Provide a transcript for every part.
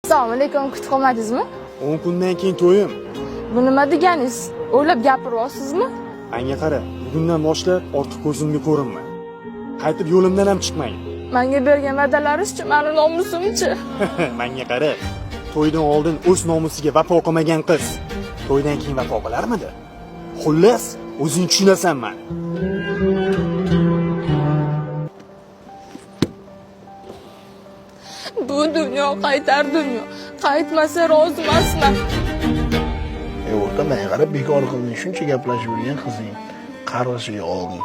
Assalomu alaykum, kutib qolmadingizmi? 10 kundan keyin to'yim. Bu nima deganingiz? O'ylab gapiryapsizmi? Menga qara, bugundan boshlab ortiq ko'zimga ko'rinma. Qaytib yo'limdan ham chiqmang. Menga bergan va'dalaringiz-chi, meni nomusim-chi? Menga qara, to'ydan oldin o'z nomusiga vafo qilmagan qiz to'ydan keyin vafo qilarmidi? Xullas, o'zing tushunasan meni. Bu dunyo qaytar dunyo. Qaytmasa rozi emasman. O'rta menga qarab bekor qilding, shuncha gaplashib yurgan qizing qarg'ishiga olding.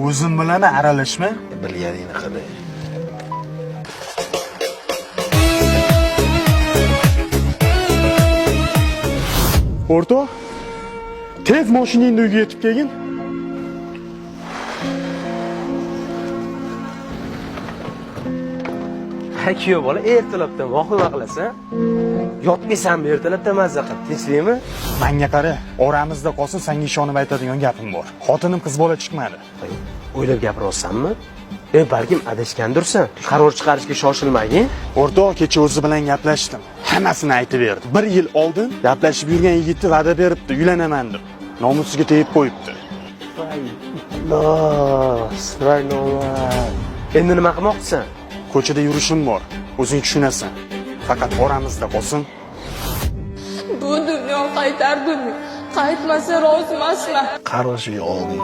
O'zim bilaman, aralashma. Bilganingni qilay. O'rtoq, tez mashinangni uyga yetib kelgin. Ha kuyov bola ertalabdan vahima qilasan. Yotmaysanmi ertalabdan mazza qilib, tinchlikmi? Menga qara, oramizda qolsin, senga ishonib aytadigan gapim bor. Xotinim qiz bola chiqmadi. O'ylab gapiryapsanmi? Balkim adashgandirsan. Qaror chiqarishga shoshilmagin. O'rtoq, kecha o'zi bilan gaplashdim. Hammasini aytib berdi. 1 yil oldin gaplashib yurgan yigitni va'da beribdi, uylanaman deb. Nomusiga tegib qo'yibdi. Voy, endi nima qilmoqchisan? Ko'chada yurishim bor. O'zing tushunasan. Faqat oramizda qolsin. Bu dunyo qaytar dunyo. Qaytmasa rozi emasman. Qarg'ishiga olding.